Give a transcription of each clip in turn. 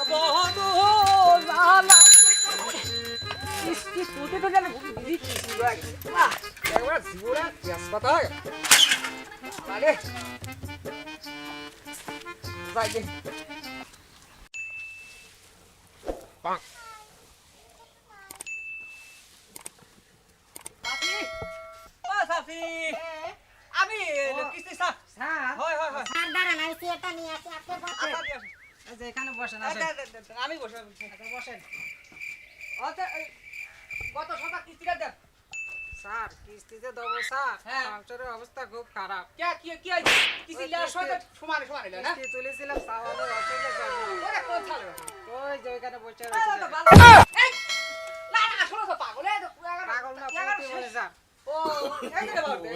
বধু জালা কিস্তি তোতে তো জানে দিদি কিস্তি ভাই একবার জীবনে গ্যাস কথা হয় আরে যাই পাক সাফি ও সাফি আমি কিস্তি স্যার স্যার হয় হয় হয় স্যার দাঁড়ান আমি চেয়ারটা নিয়ে আসি আপনি বসেন আচ্ছা এই যে এখানে বসেন আসেন আমি বসে আচ্ছা বসেন আচ্ছা কত টাকা কিস্তিটা দেন স্যার কিস্তিতে দেবো স্যার হ্যাঁ। সংসারের অবস্থা খুব খারাপ কি কিস্তি লেওয়ার সময় সমানে সমানে না কিস্তি তুলেছিলাম সাওয়ালের অসুখের জন্য ওরে কোন ছাড়ে ওই যে ওইখানে বসে এই রয়েছে তো ভালো এই না না আসলে তো পাগল এই তো পাগল না প্রতি বলে স্যার ও এই যে বলতে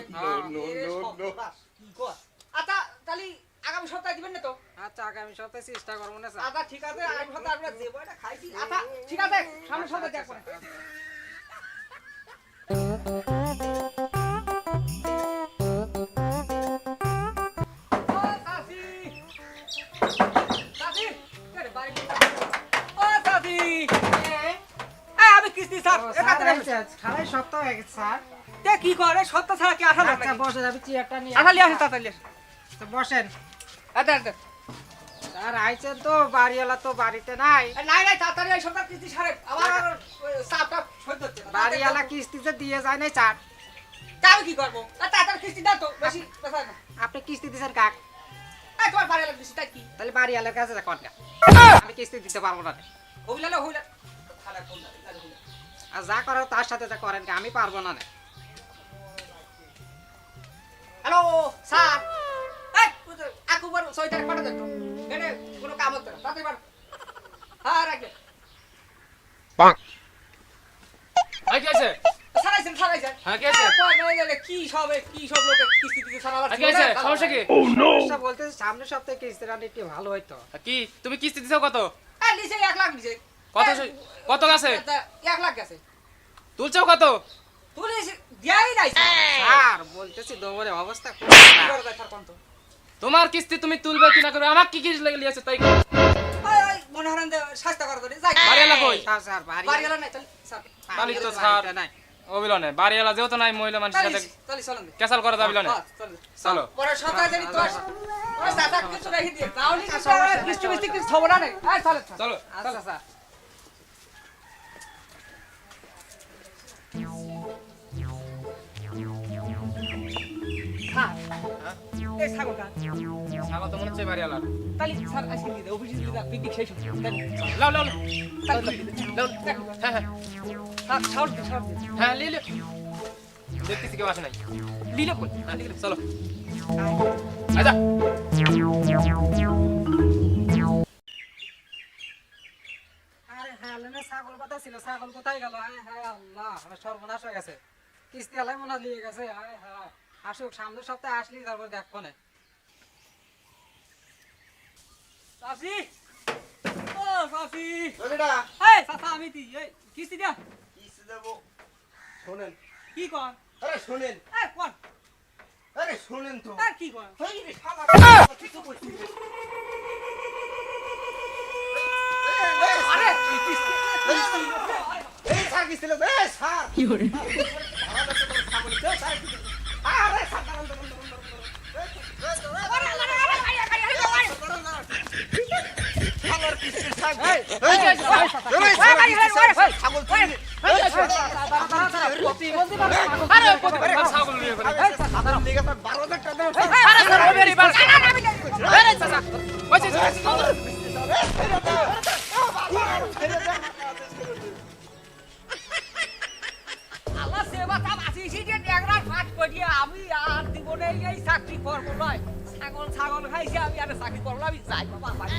No. আচ্ছা তাহলে আগামী সপ্তাহে দিবেন না তো আচ্ছা আগামী সপ্তাহে চেষ্টা করবো না স্যার আচ্ছা ঠিক আছে আগামী সপ্তাহে আমরা যে বইটা খাইছি আচ্ছা ঠিক আছে সামনের সপ্তাহে দেখব আমি কিস্তি স্যার খালাই সপ্তাহ হয়ে গেছে স্যার কি করে সপ্তাহ ছাড়া কি আসা আচ্ছা বসেন আমি চেয়ারটা নিয়ে আসালি আসে তাড়াতাড়ি আসে তো বসেন আচ্ছা আচ্ছা স্যার আইছেন তো বাড়িওয়ালা তো বাড়িতে নাই নাই নাই তাড়াতাড়ি এই সপ্তাহ কিস্তি সারে আবার সাপটা সহ্য হচ্ছে না বাড়িওয়ালা কিস্তিতে দিয়ে যায় নাই স্যার তাও কি করবো তাড়াতাড়ি কিস্তি দাও তো বেশি পেশা না আপনি কিস্তি দিয়েছেন কাক এই তোমার বাড়ি লাগবে কিস্তি কি তাহলে বাড়িওয়ালার কাছে যা কনকা আমি কিস্তি দিতে পারবো না হইলা না হইলা খালা কোন তাহলে হইলা আর যা করার তার সাথে যা করেন কা, আমি পারবো না হ্যালো স্যার এই akubar সইটার পাঠা দাও এনে কোনো কাম হচ্ছে না তাতে পার হ্যাঁ রাখলে পাক আই কি আছে সারাইছেন হ্যাঁ, কি আছে? কি সব লোকে কিস্তি দিতে সারা আই কি আছে সমস্যা কি সমস্যা বলতে সামনের সপ্তাহে কিস্তিটা একটু ভালো হইতো কি তুমি কিস্তি দিছো কত এই লিসে 1 লাখ দিছে কত কত আছে 1 লাখ গেছে তুলছো কত তুই দিয়াই নাই স্যার বলতেছি দমরে অবস্থা খুব স্যার স্যার কোন তো তোমার কিস্তি তুমি তুলবে কি না করবে আমার কি কি লিয়েছে তাই কর। ওই মনে হরেন শাস্তা করা ধরে যাই বাড়িওয়ালা কই স্যার স্যার বাড়ি গেল নাই চল স্যার তালি তো স্যার নাই ওবিল না বাড়িওয়ালা যেও তো নাই মহিলা মানুষের সাথে চল চল ক্যাসাল করে দাবিল না চল চলো পরে সপ্তাহে জানি তো ওই দাদা কিছু রেখে দিয়ে তাহলে কিছু খবর না এই চল চলো আচ্ছা স্যার হ্যাঁ এই ছাগলটা ছাগল তো মনে হচ্ছে বাড়িওয়ালা তাহলে স্যার আজকে দিয়ে অফিসে দিয়ে পিকনিক শেষ লাও লাও লাও। লাও হ্যাঁ হ্যাঁ হ্যাঁ ছাগল হ্যাঁ লিলে দেখতেছি কেউ আসে নাই লিলে কই হ্যাঁ লিলে চলো আচ্ছা আরে হ্যাঁ লেনে ছাগল কথা ছিল ছাগল কোথায় গেল আয় হায় আল্লাহ আমার সর্বনাশ হয়ে গেছে কিস্তি আলাই মনে হয় নিয়ে গেছে আয় হায় আসুক সামনের সপ্তাহে আসলি তারপর দেখবো না সাফি ও সাফি রবিটা এই সাফা আমি দি এই কিস্তি দিয়া কিস্তি দেবো শোনেন কি কর আরে শোনেন এই কোন আরে শোনেন তো আর কি কর এই রে শালা কিছু করছিস আরে কিস্তি এই স্যার কিস্তি লে এই স্যার কি করে আরে স্যার ছাগল নিয়ে করে আমার সেবা কাম আসিছি যে ড্যাগরার ফাট করিয়ে আমি আর জীবনে এই চাকরি করবো নয় ছাগল খাইছে আমি আর চাকরি করবো না আমি যাই বাবা বাড়ি